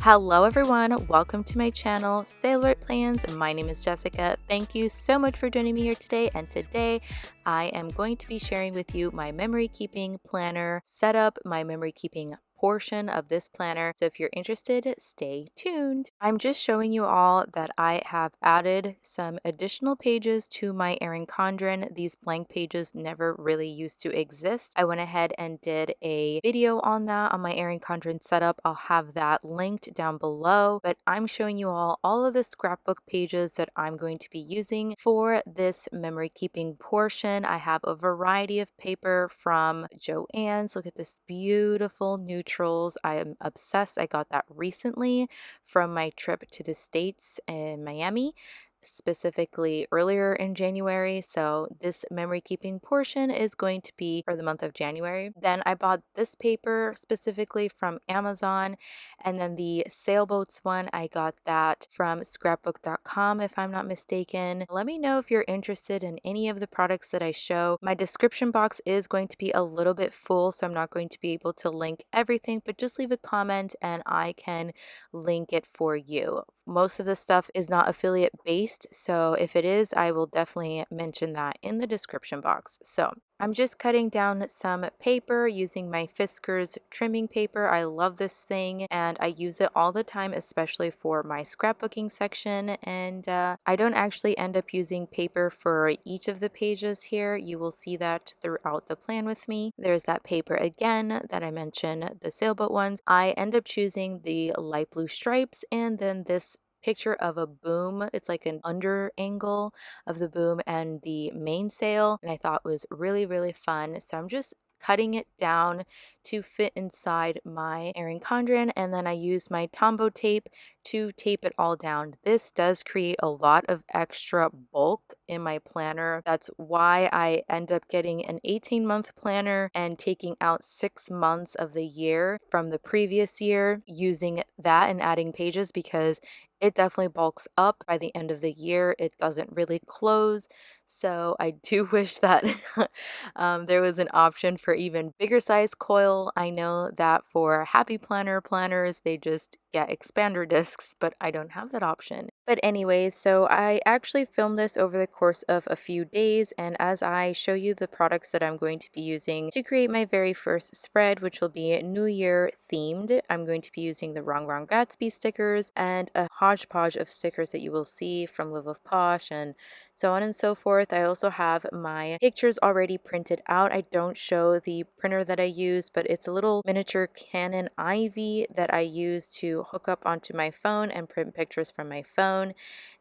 Hello everyone, welcome to my channel, Sailorette.Plans. My name is Jessica. Thank you so much for joining me here today. And today I am going to be sharing with you my memory keeping planner setup, my memory keeping portion of this planner. So if you're interested, stay tuned. I'm just showing you all that I have added some additional pages to my Erin Condren. These blank pages never really used to exist. I went ahead and did a video on that on my Erin Condren setup. I'll have that linked down below, but I'm showing you all of the scrapbook pages that I'm going to be using for this memory keeping portion. I have a variety of paper from Joann's. Look at this beautiful neutrals. I am obsessed. I got that recently from my trip to the States in Miami, specifically earlier in January. So this memory keeping portion is going to be for the month of January. Then I bought this paper specifically from Amazon, and then the sailboats one, I got that from scrapbook.com if I'm not mistaken. Let me know if you're interested in any of the products that I show. My description box is going to be a little bit full, so I'm not going to be able to link everything, but just leave a comment and I can link it for you. Most of the stuff is not affiliate based, so if it is, I will definitely mention that in the description box. So I'm just cutting down some paper using my Fiskars trimming paper. I love this thing and I use it all the time, especially for my scrapbooking section. And I don't actually end up using paper for each of the pages here. You will see that throughout the plan with me. There's that paper again that I mentioned, the sailboat ones. I end up choosing the light blue stripes and then this picture of a boom. It's like an under angle of the boom and the mainsail, and I thought was really fun. So I'm just cutting it down to fit inside my Erin Condren, and then I use my Tombow tape to tape it all down. This does create a lot of extra bulk in my planner. That's why I end up getting an 18-month planner and taking out 6 months of the year from the previous year using that and adding pages, because it definitely bulks up by the end of the year. It doesn't really close. So I do wish that there was an option for even bigger size coil. I know that for Happy Planner planners, they just get expander discs, but I don't have that option. But anyways, so I actually filmed this over the course of a few days, and as I show you the products that I'm going to be using to create my very first spread, which will be New Year themed, I'm going to be using the Wrong Wrong Gatsby stickers and a hodgepodge of stickers that you will see from Live of Posh and so on and so forth. I also have my pictures already printed out. I don't show the printer that I use, but it's a little miniature Canon Ivy that I use to hook up onto my phone and print pictures from my phone.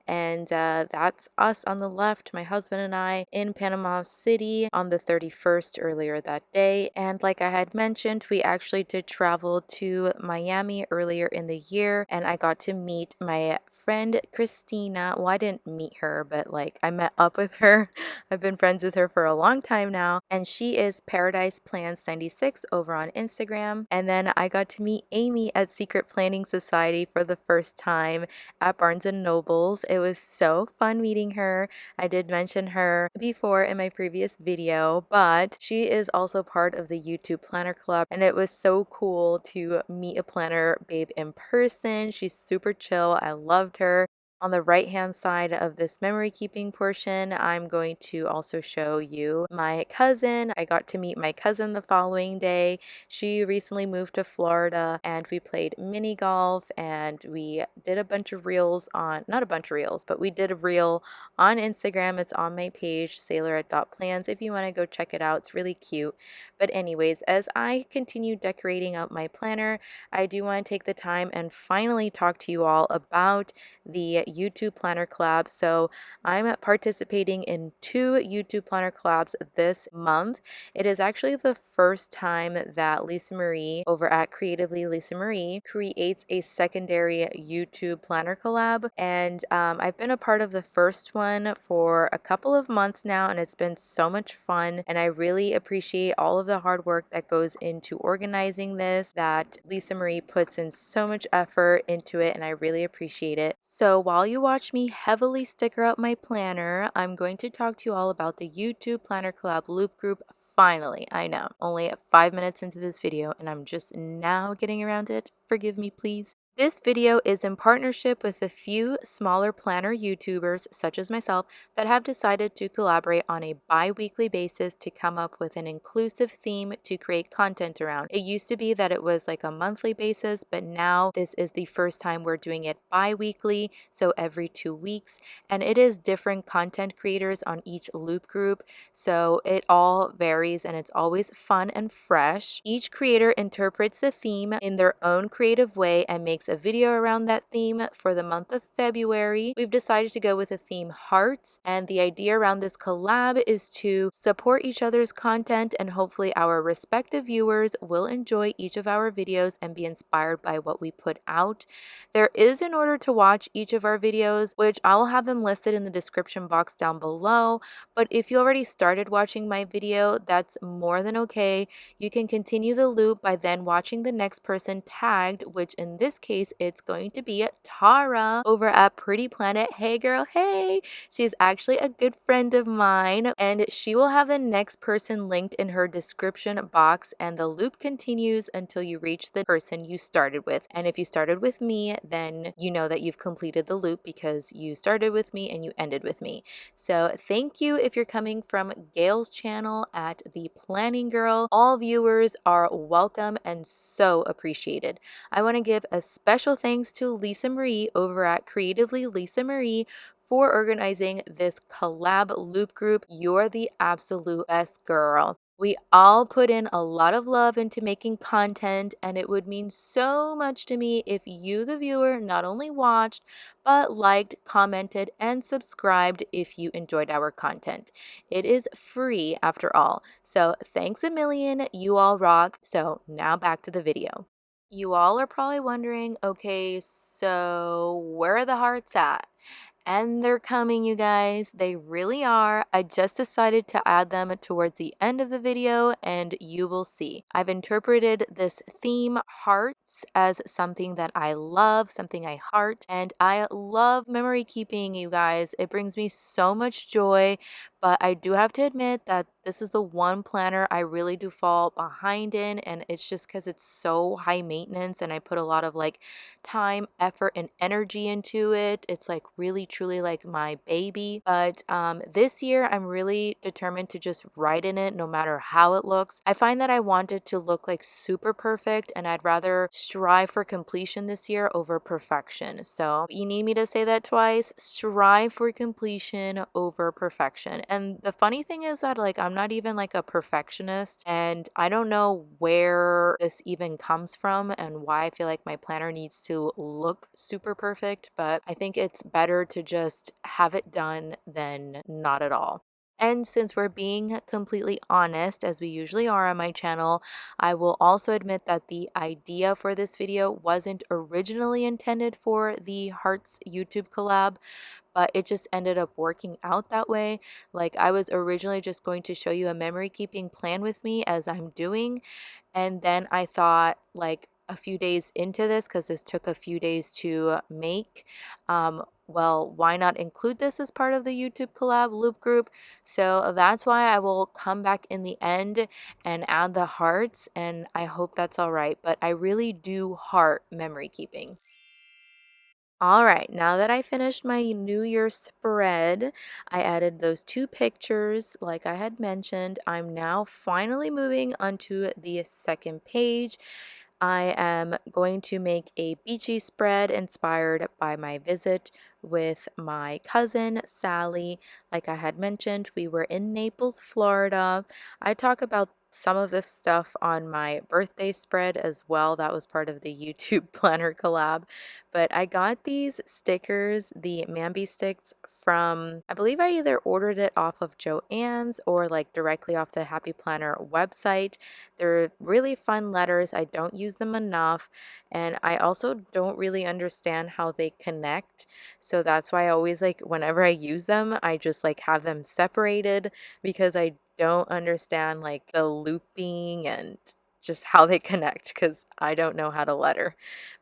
And that's us on the left, my husband and I, in Panama City on the 31st earlier that day. And like I had mentioned, we actually did travel to Miami earlier in the year, and I got to meet my friend Kristina. Well, I didn't meet her, but like I met up with her. I've been friends with her for a long time now, and she is Paradise.Plans 96 over on Instagram. And then I got to meet Amy at Secret Planning Society for the first time at Barnes and Noble's. It was so fun meeting her. I did mention her before in my previous video, but she is also part of the YouTube Planner Club, and it was so cool to meet a planner babe in person. She's super chill. I loved her. On the right hand side of this memory keeping portion, I'm going to also show you my cousin. I got to meet my cousin the following day. She recently moved to Florida and we played mini golf and we did a bunch of reels on, not a bunch of reels, but we did a reel on Instagram. It's on my page, Sailorette.Plans, if you want to go check it out. It's really cute. But anyways, as I continue decorating up my planner, I do want to take the time and finally talk to you all about the YouTube Planner Collab. So I'm participating in 2 YouTube Planner Collabs this month. It is actually the first time that Lisa Marie over at Creatively Lisa Marie creates a secondary YouTube Planner Collab, and I've been a part of the first one for a couple of months now, and it's been so much fun, and I really appreciate all of the hard work that goes into organizing this, that Lisa Marie puts in so much effort into it, and I really appreciate it. So while you watch me heavily sticker up my planner, I'm going to talk to you all about the YouTube Planner Collab Loop Group. Finally, I know, only 5 minutes into this video and I'm just now getting around it. Forgive me, please. This video is in partnership with a few smaller planner YouTubers, such as myself, that have decided to collaborate on a bi-weekly basis to come up with an inclusive theme to create content around. It used to be that it was like a monthly basis, but now this is the first time we're doing it bi-weekly, so every 2 weeks, and it is different content creators on each loop group, so it all varies and it's always fun and fresh. Each creator interprets the theme in their own creative way and makes a video around that theme. For the month of February, we've decided to go with the theme hearts, and the idea around this collab is to support each other's content, and hopefully our respective viewers will enjoy each of our videos and be inspired by what we put out. There is an order to watch each of our videos, which I will have them listed in the description box down below, but if you already started watching my video, that's more than okay. You can continue the loop by then watching the next person tagged, which in this case, it's going to be TAURA over at Pretty Planet. Hey girl, hey! She's actually a good friend of mine, and she will have the next person linked in her description box, and the loop continues until you reach the person you started with. And if you started with me, then you know that you've completed the loop because you started with me and you ended with me. So thank you if you're coming from Gail's channel at The Planning Girl. All viewers are welcome and so appreciated. I want to give a special thanks to Lisa Marie over at Creatively Lisa Marie for organizing this collab loop group. You're the absolute best, girl. We all put in a lot of love into making content, and it would mean so much to me if you, the viewer, not only watched, but liked, commented, and subscribed if you enjoyed our content. It is free after all. So thanks a million. You all rock. So now back to the video. You all are probably wondering, okay, so where are the hearts at? And they're coming, you guys. They really are. I just decided to add them towards the end of the video, and you will see. I've interpreted this theme, hearts, as something that I love, something I heart, and I love memory keeping, you guys. It brings me so much joy, but I do have to admit that this is the one planner I really do fall behind in, and it's just because it's so high maintenance and I put a lot of like time, effort, and energy into it. It's like really truly like my baby. But this year I'm really determined to just write in it no matter how it looks. I find that I want it to look like super perfect, and I'd rather strive for completion this year over perfection. So you need me to say that twice: strive for completion over perfection. And the funny thing is that like I'm not even like a perfectionist, and I don't know where this even comes from and why I feel like my planner needs to look super perfect, but I think it's better to just have it done than not at all. And since we're being completely honest, as we usually are on my channel, I will also admit that the idea for this video wasn't originally intended for the Hearts YouTube collab, but it just ended up working out that way. Like I was originally just going to show you a memory keeping plan with me as I'm doing, and then I thought, like a few days into this, because this took a few days to make, well, why not include this as part of the YouTube collab loop group? So that's why I will come back in the end and add the hearts, and I hope that's all right. But I really do heart memory keeping. All right, now that I finished my New Year spread, I added those two pictures like I had mentioned. I'm now finally moving onto the second page. I am going to make a beachy spread inspired by my visit with my cousin Sally. Like I had mentioned, we were in Naples, Florida. I talk about some of this stuff on my birthday spread as well. That was part of the YouTube planner collab. But I got these stickers, the Mambi sticks, from, I believe I either ordered it off of Joann's or like directly off the Happy Planner website. They're really fun letters. I don't use them enough, and I also don't really understand how they connect. So that's why I always like whenever I use them, I just like have them separated because I don't understand like the looping and just how they connect because I don't know how to letter.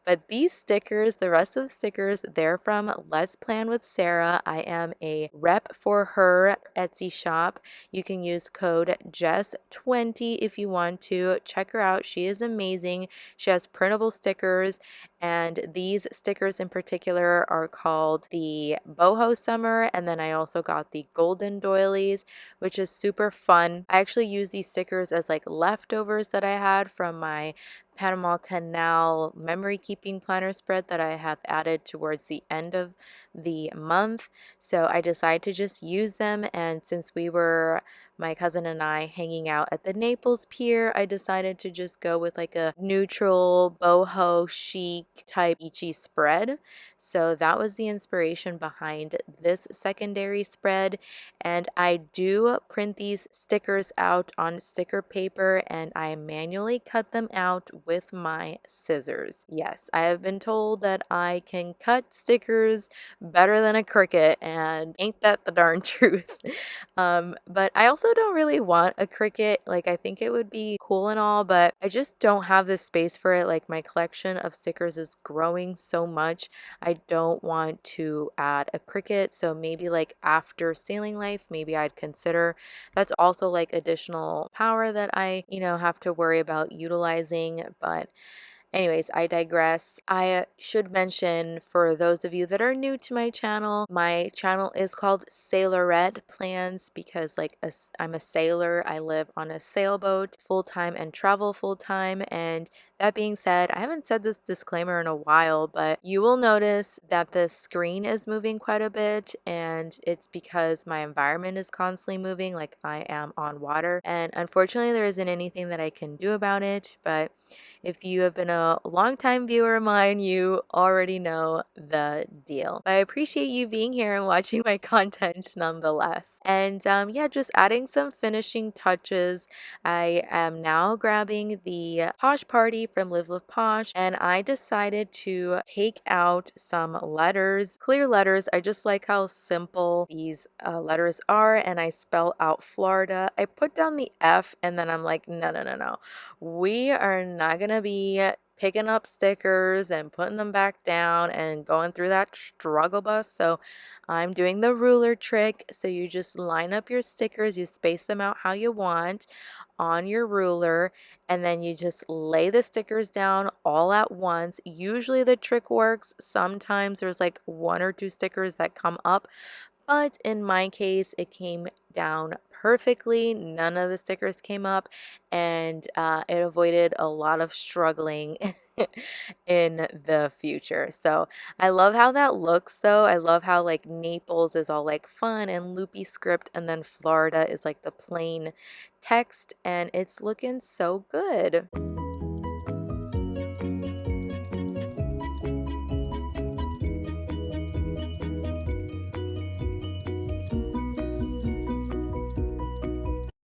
But these stickers, the rest of the stickers, they're from Let's Plan with Sarah. I am a rep for her Etsy shop. You can use code Jess20 if you want to. Check her out. She is amazing. She has printable stickers, and these stickers in particular are called the Boho Summer, and then I also got the Golden Doilies, which is super fun. I actually use these stickers as like leftovers that I had from my Panama Canal memory keeping planner spread that I have added towards the end of the month. So I decided to just use them, and since we were, my cousin and I, hanging out at the Naples Pier, I decided to just go with like a neutral boho chic type beachy spread. So that was the inspiration behind this secondary spread. And I do print these stickers out on sticker paper, and I manually cut them out with my scissors. Yes, I have been told that I can cut stickers better than a Cricut, and ain't that the darn truth. But I also don't really want a Cricut. Like, I think it would be cool and all, but I just don't have the space for it. Like, my collection of stickers is growing so much. I don't want to add a Cricut. So maybe like after Sailing Life, maybe I'd consider. That's also like additional power that I, have to worry about utilizing. But anyways, I digress. I should mention, for those of you that are new to my channel is called Sailorette.Plans because I'm a sailor. I live on a sailboat full time and travel full time. And that being said, I haven't said this disclaimer in a while, but you will notice that the screen is moving quite a bit, and it's because my environment is constantly moving, like I am on water. And unfortunately, there isn't anything that I can do about it, but if you have been a longtime viewer of mine, you already know the deal. I appreciate you being here and watching my content nonetheless. And yeah, just adding some finishing touches. I am now grabbing the Posh Party from Live Live Posh, and I decided to take out some letters, clear letters. I just like how simple these letters are, and I spell out Florida. I put down the F, and then I'm like, no, no, no, no. We are not going to be picking up stickers and putting them back down and going through that struggle bus. So I'm doing the ruler trick. So you just line up your stickers, you space them out how you want on your ruler, and then you just lay the stickers down all at once. Usually the trick works. Sometimes there's like one or two stickers that come up, but in my case, it came down perfectly. None of the stickers came up, and it avoided a lot of struggling in the future. So I love how that looks, though. I love how like Naples is all like fun and loopy script, and then Florida is like the plain text, and it's looking so good.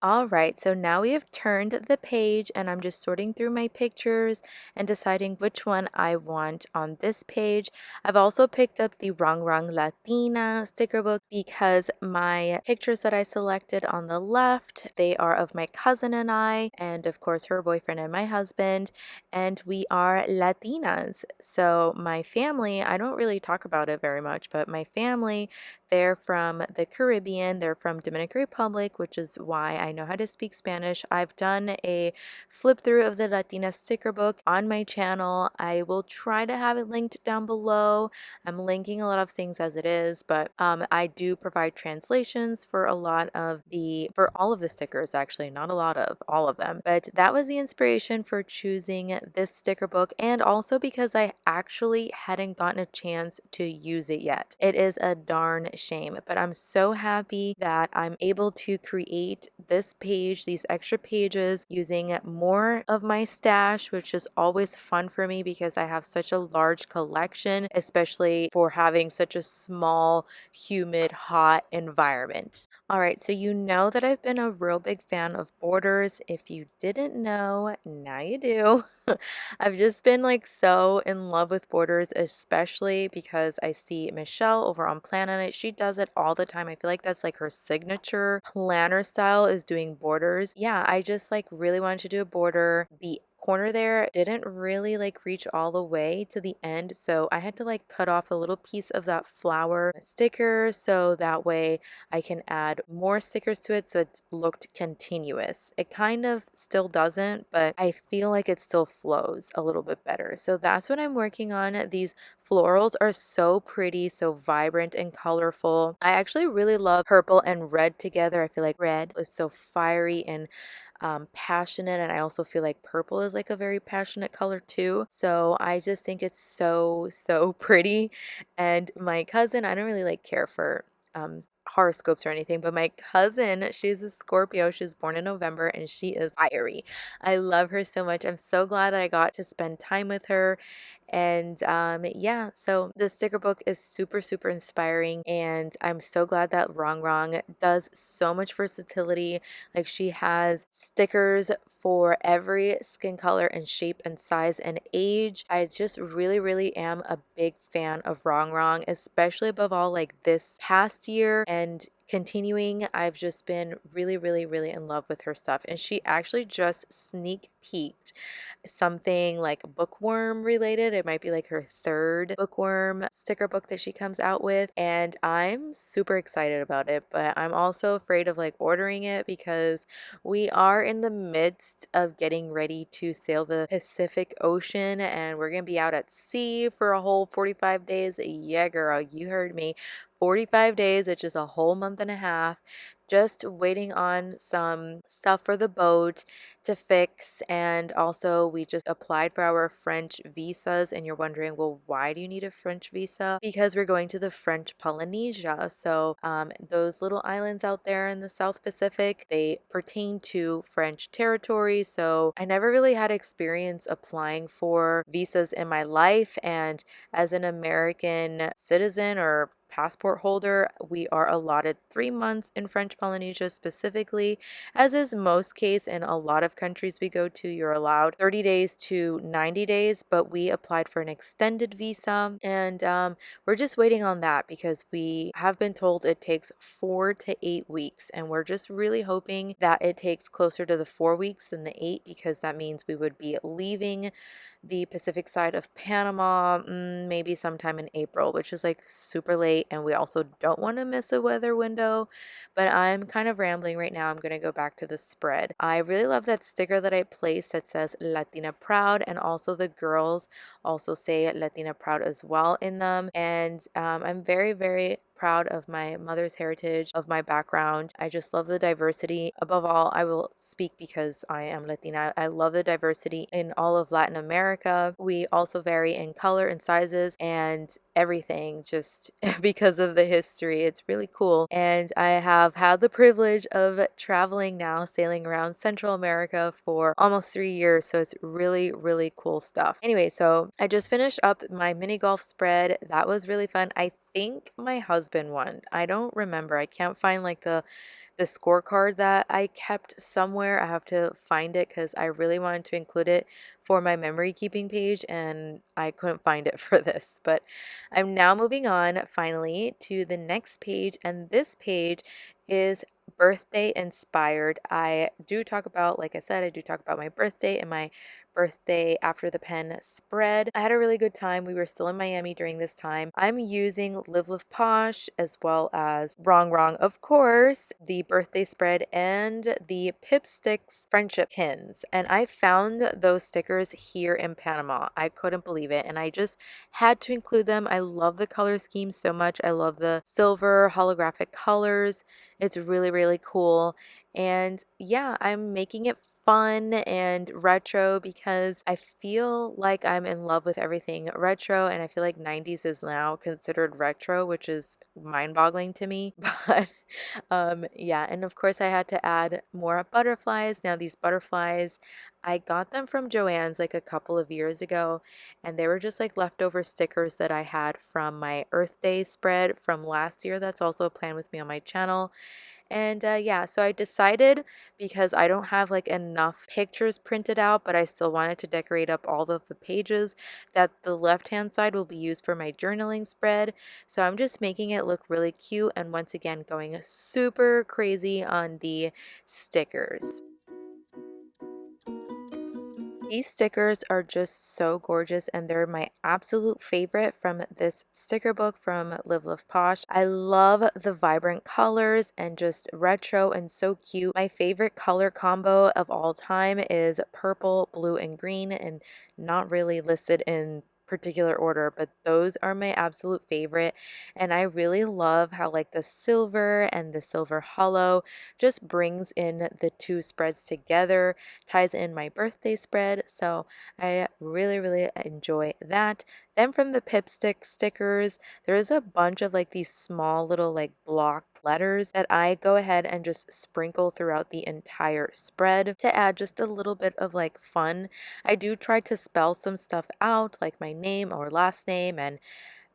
All right, so now we have turned the page, and I'm just sorting through my pictures and deciding which one I want on this page. I've also picked up the Rang Rang Latina sticker book because my pictures that I selected on the left, they are of my cousin and I, and of course her boyfriend and my husband, and we are Latinas. So my family, I don't really talk about it very much, but my family, they're from the Caribbean. They're from Dominican Republic, which is why I know how to speak Spanish. I've done a flip through of the Latina sticker book on my channel. I will try to have it linked down below. I'm linking a lot of things as it is, but I do provide translations for for all of the stickers, actually, not a lot of, all of them. But that was the inspiration for choosing this sticker book, and also because I actually hadn't gotten a chance to use it yet. It is a darn shame, but I'm so happy that I'm able to create this page, these extra pages, using more of my stash, which is always fun for me because I have such a large collection, especially for having such a small, humid, hot environment. All right, so you know that I've been a real big fan of borders. If you didn't know, now you do. I've just been like so in love with borders, especially because I see Michelle over on Plan on It. She does it all the time. I feel like that's like her signature planner style, is doing borders. Yeah, I just like really wanted to do a border. The corner there didn't really like reach all the way to the end, so I had to like cut off a little piece of that flower sticker so that way I can add more stickers to it so it looked continuous. It kind of still doesn't, but I feel like it still flows a little bit better. So that's what I'm working on. These florals are so pretty, so vibrant and colorful. I actually really love purple and red together. I feel like red is so fiery and passionate, and I also feel like purple is like a very passionate color too. So I just think it's so pretty. And my cousin, I don't really like care for horoscopes or anything, but my cousin, she's a Scorpio. She was born in November and she is fiery. I love her so much. I'm so glad I got to spend time with her. And yeah, so the sticker book is super inspiring, and I'm so glad that Wrong Wrong does so much versatility. Like, she has stickers for every skin color and shape and size and age. I just really am a big fan of Wrong Wrong, especially above all like this past year and continuing. I've just been really in love with her stuff, and she actually just sneak peeked something like bookworm related. It might be like her third bookworm sticker book that she comes out with, and I'm super excited about it, but I'm also afraid of like ordering it because we are in the midst of getting ready to sail the Pacific Ocean, and we're gonna be out at sea for a whole 45 days. Yeah, girl, you heard me. 45 days, which is a whole month and a half, just waiting on some stuff for the boat to fix. And also, we just applied for our French visas, and you're wondering, well, why do you need a French visa? Because we're going to the French Polynesia. So those little islands out there in the South Pacific, they pertain to French territory. So I never really had experience applying for visas in my life, and as an American citizen or passport holder, we are allotted 3 months in French Polynesia specifically, as is most case in a lot of countries we go to. You're allowed 30 days to 90 days, but we applied for an extended visa, and we're just waiting on that because we have been told it takes 4 to 8 weeks, and we're just really hoping that it takes closer to the 4 weeks than the 8, because that means we would be leaving the Pacific side of Panama, maybe sometime in April, which is like super late, and we also don't want to miss a weather window. But I'm kind of rambling right now. I'm going to go back to the spread. I really love that sticker that I placed that says Latina Proud, and also the girls also say Latina Proud as well in them. And I'm very proud of my mother's heritage, of my background. I just love the diversity. Above all, I will speak because I am Latina. I love the diversity in all of Latin America. We also vary in color and sizes and everything, just because of the history. It's really cool. And I have had the privilege of traveling now, sailing around Central America for almost 3 years. So it's really cool stuff. Anyway, so I just finished up my mini golf spread. That was really fun. I think my husband won. I don't remember. I can't find like the scorecard that I kept somewhere. I have to find it because I really wanted to include it for my memory keeping page, and I couldn't find it for this. But I'm now moving on finally to the next page, and this page is birthday inspired. I do talk about, like I said, I do talk about my birthday and my birthday after the pen spread. I had a really good time. We were still in Miami during this time. I'm using Live Live Posh as well as Wrong Wrong, of course, the birthday spread, and the Pipsticks friendship pins. And I found those stickers here in Panama. I couldn't believe it, and I just had to include them. I love the color scheme so much. I love the silver holographic colors. It's really cool. And yeah, I'm making it fun and retro because I feel like I'm in love with everything retro, and I feel like 90s is now considered retro, which is mind-boggling to me. But yeah, and of course I had to add more butterflies. Now these butterflies, I got them from Joann's like a couple of years ago, and they were just like leftover stickers that I had from my Earth Day spread from last year. That's also a plan with me on my channel. And yeah, so I decided, because I don't have like enough pictures printed out, but I still wanted to decorate up all of the pages, that the left hand side will be used for my journaling spread. So I'm just making it look really cute, and once again going super crazy on the stickers. These stickers are just so gorgeous and they're my absolute favorite from this sticker book from Live Love Posh. I love the vibrant colors and just retro and so cute. My favorite color combo of all time is purple, blue, and green, and not really listed in particular order, but those are my absolute favorite. And I really love how like the silver and the silver hollow just brings in the two spreads together, ties in my birthday spread. So I really enjoy that. Then from the Pipstick stickers, there's a bunch of like these small little like block letters that I go ahead and just sprinkle throughout the entire spread to add just a little bit of like fun. I do try to spell some stuff out like my name or last name and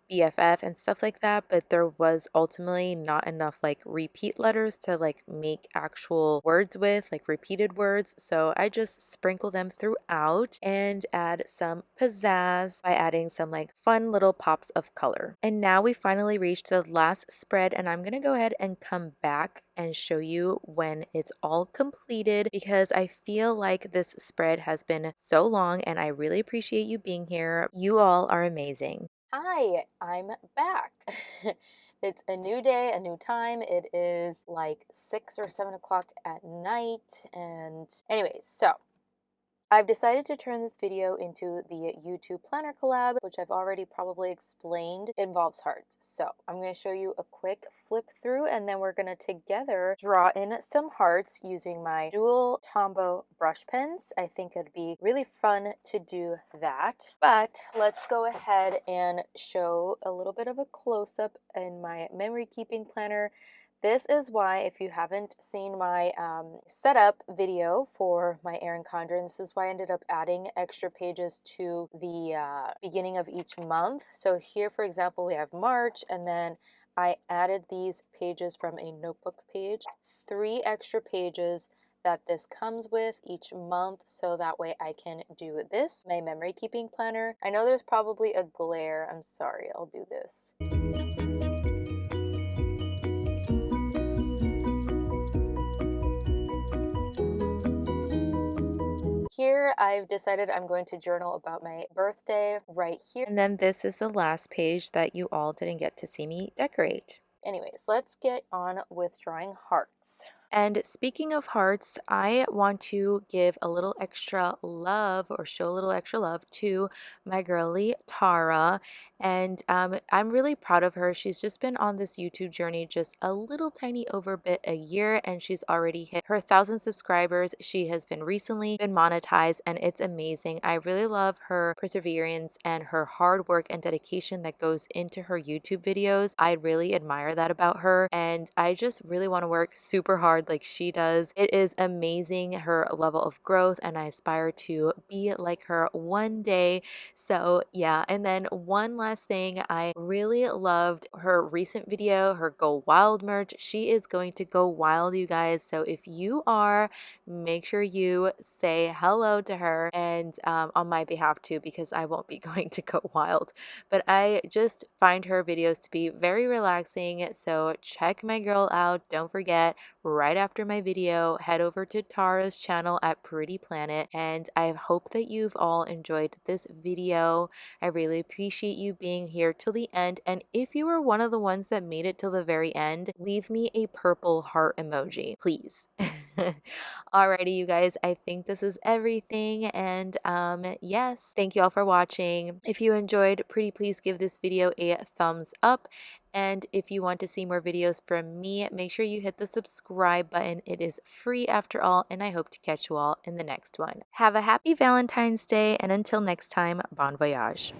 BFF and stuff like that, but there was ultimately not enough like repeat letters to like make actual words with, like repeated words. So I just sprinkle them throughout and add some pizzazz by adding some like fun little pops of color. And now we finally reached the last spread, and I'm gonna go ahead and come back and show you when it's all completed because I feel like this spread has been so long and I really appreciate you being here. You all are amazing. Hi, I'm back. It's a new day, a new time. It is like 6 or 7 o'clock at night. And anyways, so I've decided to turn this video into the YouTube planner collab, which I've already probably explained involves hearts. So I'm going to show you a quick flip through, and then we're going to together draw in some hearts using my dual Tombow brush pens. I think it'd be really fun to do that. But let's go ahead and show a little bit of a close-up in my memory keeping planner. This is why, if you haven't seen my setup video for my Erin Condren, this is why I ended up adding extra pages to the beginning of each month. So here, for example, we have March, and then I added these pages from a notebook page, 3 extra pages that this comes with each month, so that way I can do this, my memory keeping planner. I know there's probably a glare. I'm sorry, I'll do this. Here, I've decided I'm going to journal about my birthday right here. And then this is the last page that you all didn't get to see me decorate. Anyways, let's get on with drawing hearts. And speaking of hearts, I want to give a little extra love or show a little extra love to my girly TAURA. And I'm really proud of her. She's just been on this YouTube journey just a little tiny over bit a year, and she's already hit her 1,000 subscribers. She has been recently been monetized, and it's amazing. I really love her perseverance and her hard work and dedication that goes into her YouTube videos. I really admire that about her, and I just really want to work super hard like she does. It is amazing, her level of growth, and I aspire to be like her one day. So yeah, and then one last thing, I really loved her recent video, her Go Wild merch. She is going to go wild, you guys. So if you are, make sure you say hello to her, and on my behalf too, because I won't be going to go wild. But I just find her videos to be very relaxing. So check my girl out. Don't forget, right after my video, head over to Tara's channel at Pretty Planet, and I hope that you've all enjoyed this video. I really appreciate you being here till the end, and if you were one of the ones that made it till the very end, leave me a purple heart emoji, please. Alrighty, you guys, I think this is everything, and yes, thank you all for watching. If you enjoyed, pretty please give this video a thumbs up. And if you want to see more videos from me, make sure you hit the subscribe button. It is free after all, and I hope to catch you all in the next one. Have a happy Valentine's Day, and until next time, bon voyage.